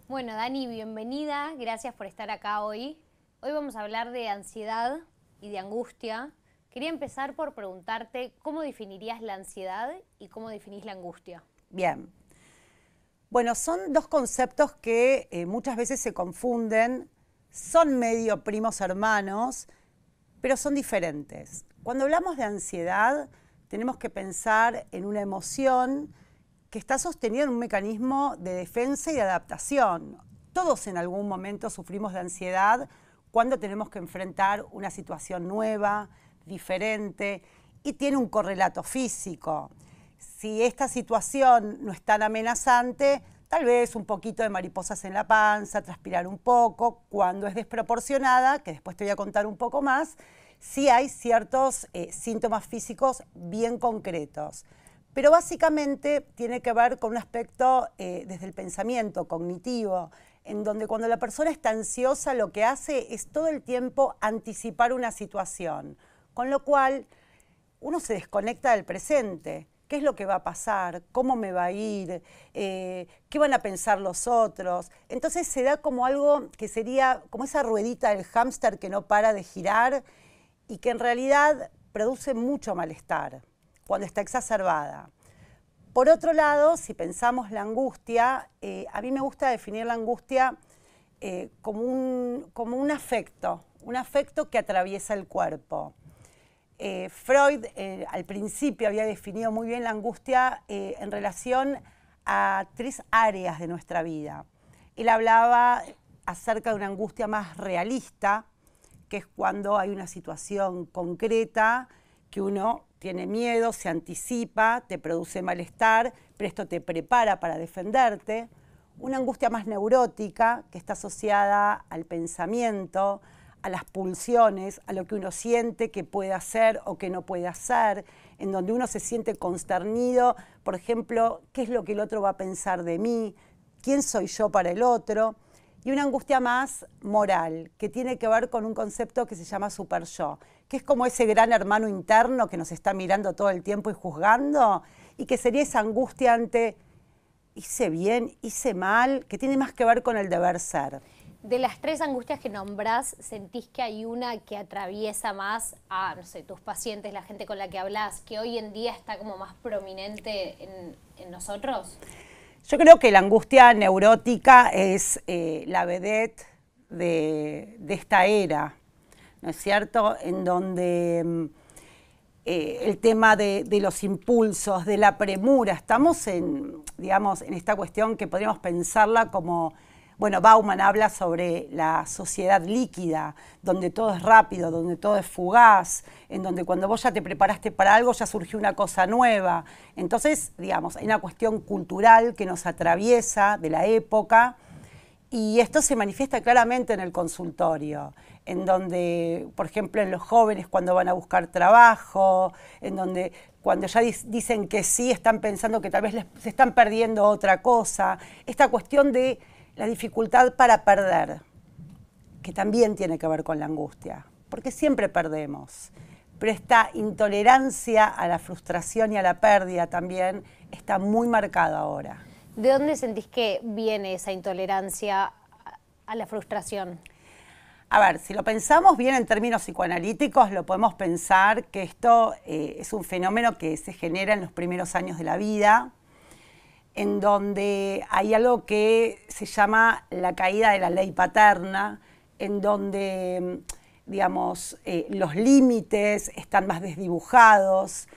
Bueno, Dani, bienvenida. Gracias por estar acá hoy. Hoy vamos a hablar de ansiedad y de angustia. Quería empezar por preguntarte cómo definirías la ansiedad y cómo definís la angustia. Bien. Bueno, son dos conceptos que muchas veces se confunden, son medio primos hermanos, pero son diferentes. Cuando hablamos de ansiedad, tenemos que pensar en una emoción que está sostenida en un mecanismo de defensa y de adaptación. Todos en algún momento sufrimos de ansiedad cuando tenemos que enfrentar una situación nueva, diferente, y tiene un correlato físico. Si esta situación no es tan amenazante, tal vez un poquito de mariposas en la panza, transpirar un poco. Cuando es desproporcionada, que después te voy a contar un poco más, sí hay ciertos síntomas físicos bien concretos. Pero básicamente tiene que ver con un aspecto desde el pensamiento cognitivo, en donde cuando la persona está ansiosa lo que hace es todo el tiempo anticipar una situación, con lo cual uno se desconecta del presente. ¿Qué es lo que va a pasar? ¿Cómo me va a ir? ¿Qué van a pensar los otros? Entonces se da como algo que sería como esa ruedita del hámster que no para de girar y que en realidad produce mucho malestar cuando está exacerbada. Por otro lado, si pensamos la angustia, a mí me gusta definir la angustia como un afecto que atraviesa el cuerpo. Freud al principio había definido muy bien la angustia en relación a 3 áreas de nuestra vida. Él hablaba acerca de una angustia más realista, que es cuando hay una situación concreta que uno tiene miedo, se anticipa, te produce malestar, pero esto te prepara para defenderte. Una angustia más neurótica, que está asociada al pensamiento, a las pulsiones, a lo que uno siente que puede hacer o que no puede hacer, en donde uno se siente consternido, por ejemplo, ¿qué es lo que el otro va a pensar de mí? ¿Quién soy yo para el otro? Y una angustia más moral, que tiene que ver con un concepto que se llama superyo, que es como ese gran hermano interno que nos está mirando todo el tiempo y juzgando, y que sería esa angustia ante hice bien, hice mal, que tiene más que ver con el deber ser. De las 3 angustias que nombrás, ¿sentís que hay una que atraviesa más a, no sé, tus pacientes, la gente con la que hablas, que hoy en día está como más prominente en nosotros? Yo creo que la angustia neurótica es la vedette de esta era, ¿no es cierto? En donde el tema de los impulsos, de la premura, estamos en esta cuestión que podríamos pensarla como, bueno, Bauman habla sobre la sociedad líquida, donde todo es rápido, donde todo es fugaz, en donde cuando vos ya te preparaste para algo ya surgió una cosa nueva. Entonces, hay una cuestión cultural que nos atraviesa de la época y esto se manifiesta claramente en el consultorio, en donde, por ejemplo, en los jóvenes cuando van a buscar trabajo, en donde cuando ya dicen que sí, están pensando que tal vez se están perdiendo otra cosa. Esta cuestión de la dificultad para perder, que también tiene que ver con la angustia, porque siempre perdemos, pero esta intolerancia a la frustración y a la pérdida también está muy marcada ahora. ¿De dónde sentís que viene esa intolerancia a la frustración? A ver, si lo pensamos bien en términos psicoanalíticos, lo podemos pensar que esto es un fenómeno que se genera en los primeros años de la vida, en donde hay algo que se llama la caída de la ley paterna, en donde, los límites están más desdibujados.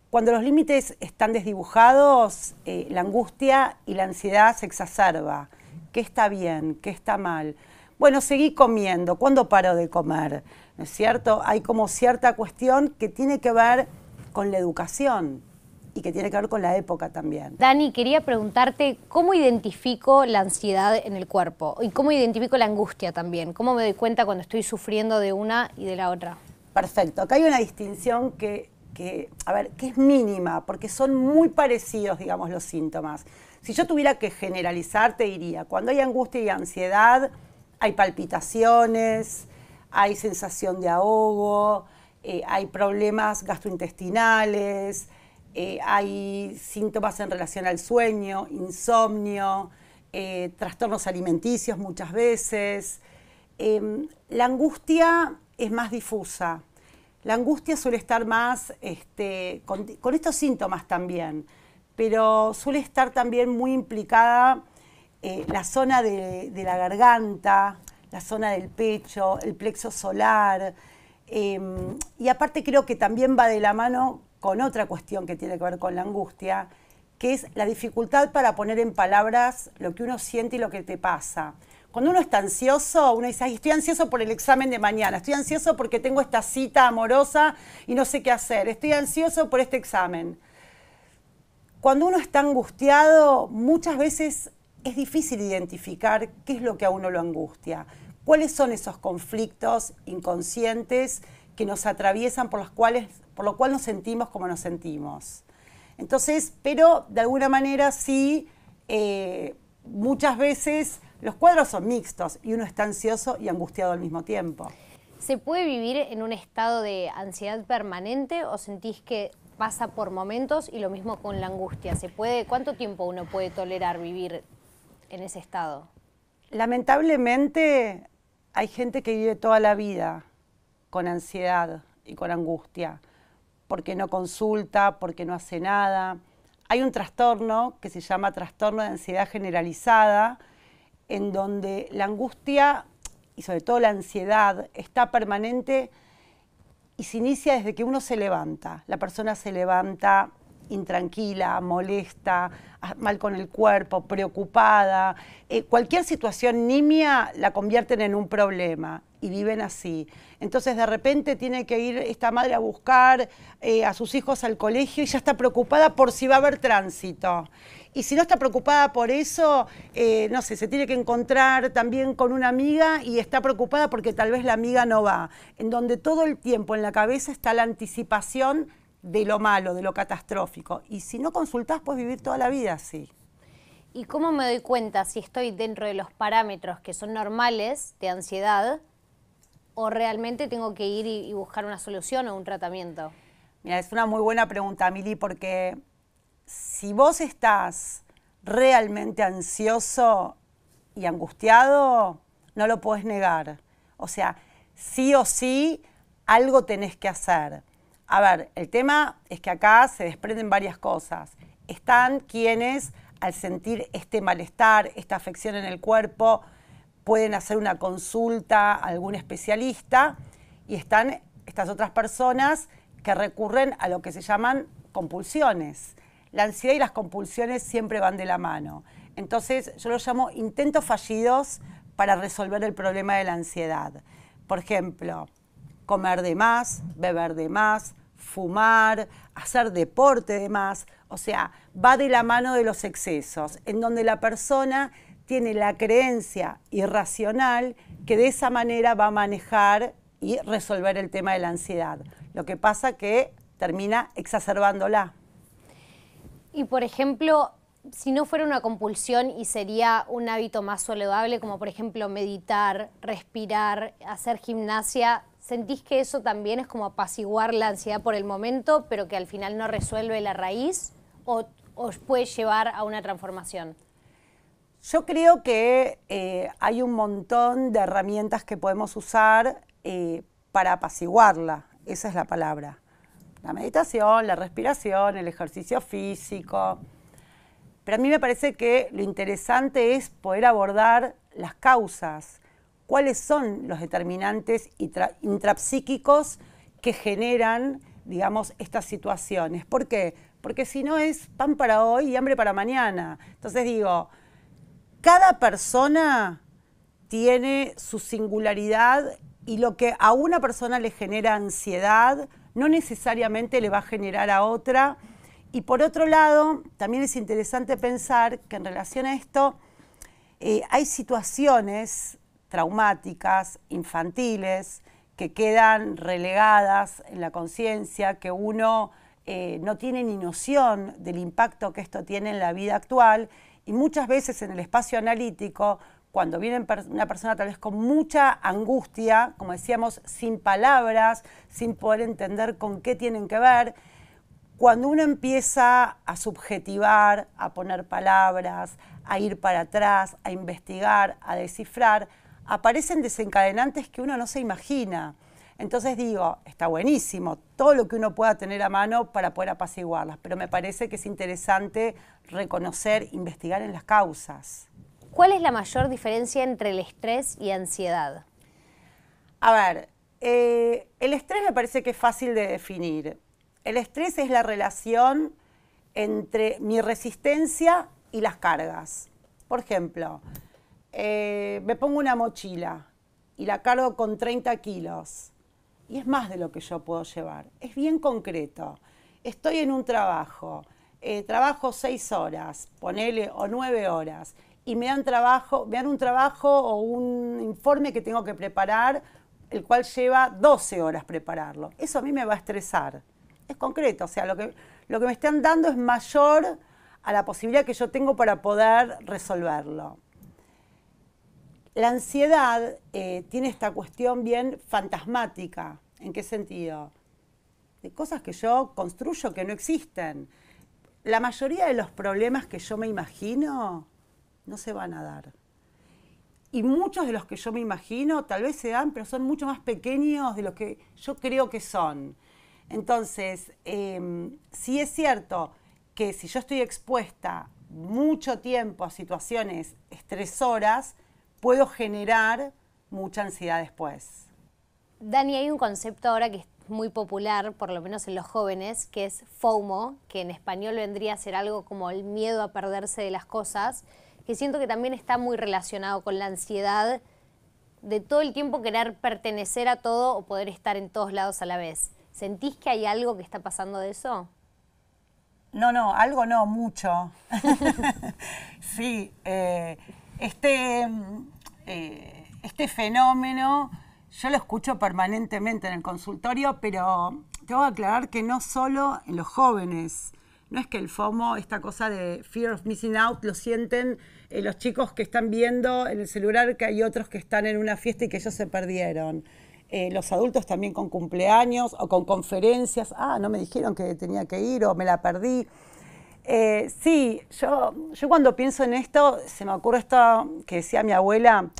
Cuando los límites están desdibujados, la angustia y la ansiedad se exacerba. ¿Qué está bien? ¿Qué está mal? Bueno, seguí comiendo. ¿Cuándo paro de comer? ¿No es cierto? Hay como cierta cuestión que tiene que ver con la educación y que tiene que ver con la época también. Dani, quería preguntarte cómo identifico la ansiedad en el cuerpo y cómo identifico la angustia también. ¿Cómo me doy cuenta cuando estoy sufriendo de una y de la otra? Perfecto. Acá hay una distinción que es mínima, porque son muy parecidos, los síntomas. Si yo tuviera que generalizar, te diría, cuando hay angustia y ansiedad, hay palpitaciones, hay sensación de ahogo, hay problemas gastrointestinales, hay síntomas en relación al sueño, insomnio, trastornos alimenticios muchas veces. La angustia es más difusa. La angustia suele estar más con estos síntomas también, pero suele estar también muy implicada la zona de la garganta, la zona del pecho, el plexo solar. Y aparte creo que también va de la mano con otra cuestión que tiene que ver con la angustia, que es la dificultad para poner en palabras lo que uno siente y lo que te pasa. Cuando uno está ansioso, uno dice, ay, estoy ansioso por el examen de mañana, estoy ansioso porque tengo esta cita amorosa y no sé qué hacer, estoy ansioso por este examen. Cuando uno está angustiado, muchas veces es difícil identificar qué es lo que a uno lo angustia, cuáles son esos conflictos inconscientes que nos atraviesan por lo cual nos sentimos como nos sentimos. Entonces, pero de alguna manera sí, muchas veces los cuadros son mixtos y uno está ansioso y angustiado al mismo tiempo. ¿Se puede vivir en un estado de ansiedad permanente o sentís que pasa por momentos y lo mismo con la angustia? ¿Cuánto tiempo uno puede tolerar vivir en ese estado? Lamentablemente hay gente que vive toda la vida con ansiedad y con angustia, porque no consulta, porque no hace nada. Hay un trastorno que se llama trastorno de ansiedad generalizada, en donde la angustia y sobre todo la ansiedad está permanente y se inicia desde que uno se levanta. La persona se levanta intranquila, molesta, mal con el cuerpo, preocupada. Cualquier situación nimia la convierten en un problema y viven así. Entonces de repente tiene que ir esta madre a buscar a sus hijos al colegio y ya está preocupada por si va a haber tránsito. Y si no está preocupada por eso, no sé, se tiene que encontrar también con una amiga y está preocupada porque tal vez la amiga no va. En donde todo el tiempo en la cabeza está la anticipación de lo malo, de lo catastrófico. Y si no consultás, puedes vivir toda la vida así. ¿Y cómo me doy cuenta si estoy dentro de los parámetros que son normales de ansiedad o realmente tengo que ir y buscar una solución o un tratamiento? Mira, es una muy buena pregunta, Mili, porque si vos estás realmente ansioso y angustiado, no lo podés negar. O sea, sí o sí, algo tenés que hacer. A ver, el tema es que acá se desprenden varias cosas. Están quienes, al sentir este malestar, esta afección en el cuerpo, pueden hacer una consulta a algún especialista, y están estas otras personas que recurren a lo que se llaman compulsiones. La ansiedad y las compulsiones siempre van de la mano. Entonces, yo lo llamo intentos fallidos para resolver el problema de la ansiedad. Por ejemplo, comer de más, beber de más, fumar, hacer deporte de más. O sea, va de la mano de los excesos, en donde la persona tiene la creencia irracional que de esa manera va a manejar y resolver el tema de la ansiedad. Lo que pasa que termina exacerbándola. Y por ejemplo, si no fuera una compulsión y sería un hábito más saludable, como por ejemplo meditar, respirar, hacer gimnasia, ¿sentís que eso también es como apaciguar la ansiedad por el momento, pero que al final no resuelve la raíz o puede llevar a una transformación? Yo creo que hay un montón de herramientas que podemos usar para apaciguarla, esa es la palabra. La meditación, la respiración, el ejercicio físico. Pero a mí me parece que lo interesante es poder abordar las causas. ¿Cuáles son los determinantes intrapsíquicos que generan, digamos, estas situaciones? ¿Por qué? Porque si no es pan para hoy y hambre para mañana. Entonces digo, cada persona tiene su singularidad y lo que a una persona le genera ansiedad no necesariamente le va a generar a otra. Y por otro lado, también es interesante pensar que en relación a esto hay situaciones traumáticas, infantiles, que quedan relegadas en la conciencia, que uno no tiene ni noción del impacto que esto tiene en la vida actual, y muchas veces en el espacio analítico, cuando viene una persona tal vez con mucha angustia, como decíamos, sin palabras, sin poder entender con qué tienen que ver, cuando uno empieza a subjetivar, a poner palabras, a ir para atrás, a investigar, a descifrar, aparecen desencadenantes que uno no se imagina. Entonces digo, está buenísimo todo lo que uno pueda tener a mano para poder apaciguarlas, pero me parece que es interesante reconocer, investigar en las causas. ¿Cuál es la mayor diferencia entre el estrés y ansiedad? A ver, el estrés me parece que es fácil de definir. El estrés es la relación entre mi resistencia y las cargas. Por ejemplo, me pongo una mochila y la cargo con 30 kilos. Y es más de lo que yo puedo llevar. Es bien concreto. Estoy en un trabajo, trabajo 6 horas, ponele, o 9 horas, y me dan un trabajo o un informe que tengo que preparar, el cual lleva 12 horas prepararlo. Eso a mí me va a estresar. Es concreto, o sea, lo que me están dando es mayor a la posibilidad que yo tengo para poder resolverlo. La ansiedad tiene esta cuestión bien fantasmática. ¿En qué sentido? De cosas que yo construyo que no existen. La mayoría de los problemas que yo me imagino no se van a dar. Y muchos de los que yo me imagino tal vez se dan, pero son mucho más pequeños de lo que yo creo que son. Entonces, sí es cierto que si yo estoy expuesta mucho tiempo a situaciones estresoras, puedo generar mucha ansiedad después. Dani, hay un concepto ahora que es muy popular, por lo menos en los jóvenes, que es FOMO, que en español vendría a ser algo como el miedo a perderse de las cosas, que siento que también está muy relacionado con la ansiedad de todo el tiempo querer pertenecer a todo o poder estar en todos lados a la vez. ¿Sentís que hay algo que está pasando de eso? No, algo no, mucho. Sí, este fenómeno yo lo escucho permanentemente en el consultorio, pero tengo que aclarar que no solo en los jóvenes. No es que el FOMO, esta cosa de fear of missing out, lo sienten los chicos que están viendo en el celular que hay otros que están en una fiesta y que ellos se perdieron. Los adultos también con cumpleaños o con conferencias. No me dijeron que tenía que ir o me la perdí. Sí, yo cuando pienso en esto, se me ocurre esto que decía mi abuela,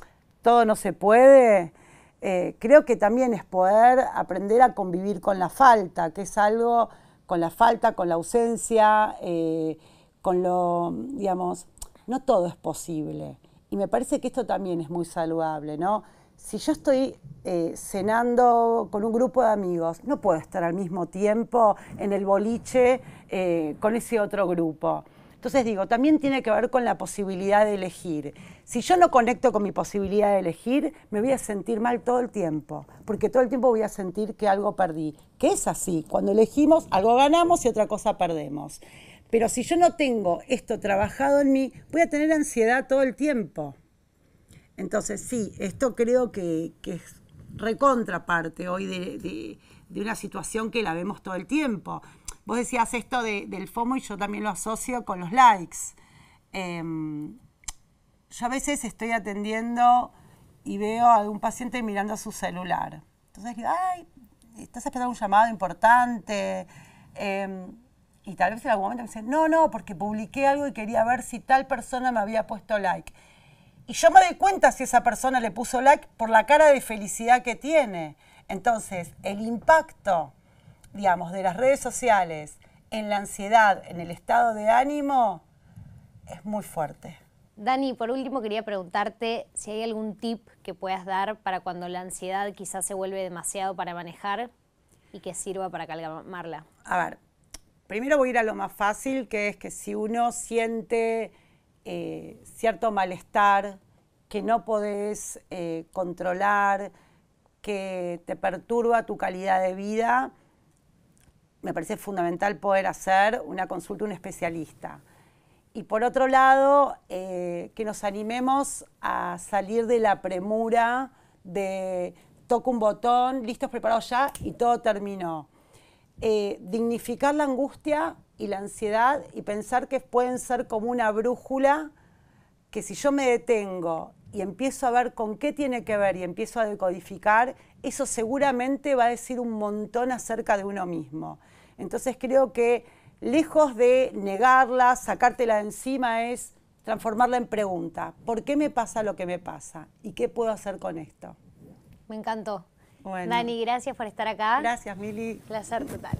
todo no se puede. Creo que también es poder aprender a convivir con la falta, que es algo, con la falta, con la ausencia, con lo, digamos, no todo es posible. Y me parece que esto también es muy saludable, ¿no? Si yo estoy cenando con un grupo de amigos, no puedo estar al mismo tiempo en el boliche con ese otro grupo. Entonces digo, también tiene que ver con la posibilidad de elegir. Si yo no conecto con mi posibilidad de elegir, me voy a sentir mal todo el tiempo, porque todo el tiempo voy a sentir que algo perdí. Que es así, cuando elegimos, algo ganamos y otra cosa perdemos. Pero si yo no tengo esto trabajado en mí, voy a tener ansiedad todo el tiempo. Entonces sí, esto creo que es recontraparte hoy de una situación que la vemos todo el tiempo. Vos decías esto del FOMO y yo también lo asocio con los likes. Yo a veces estoy atendiendo y veo a un paciente mirando su celular. Entonces digo, ay, estás esperando un llamado importante. Y tal vez en algún momento me dicen, no, porque publiqué algo y quería ver si tal persona me había puesto like. Y yo me doy cuenta si esa persona le puso like por la cara de felicidad que tiene. Entonces, el impacto, digamos, de las redes sociales en la ansiedad, en el estado de ánimo, es muy fuerte. Dani, por último quería preguntarte si hay algún tip que puedas dar para cuando la ansiedad quizás se vuelve demasiado para manejar y que sirva para calmarla. A ver, primero voy a ir a lo más fácil, que es que si uno siente cierto malestar que no podés controlar, que te perturba tu calidad de vida, me parece fundamental poder hacer una consulta a un especialista. Y por otro lado, que nos animemos a salir de la premura de toco un botón, listos, preparados ya y todo terminó. Dignificar la angustia y la ansiedad y pensar que pueden ser como una brújula que si yo me detengo y empiezo a ver con qué tiene que ver y empiezo a decodificar, eso seguramente va a decir un montón acerca de uno mismo. Entonces creo que lejos de negarla, sacártela de encima, es transformarla en pregunta. ¿Por qué me pasa lo que me pasa? ¿Y qué puedo hacer con esto? Me encantó. Bueno. Dani, gracias por estar acá. Gracias, Mili. Placer total.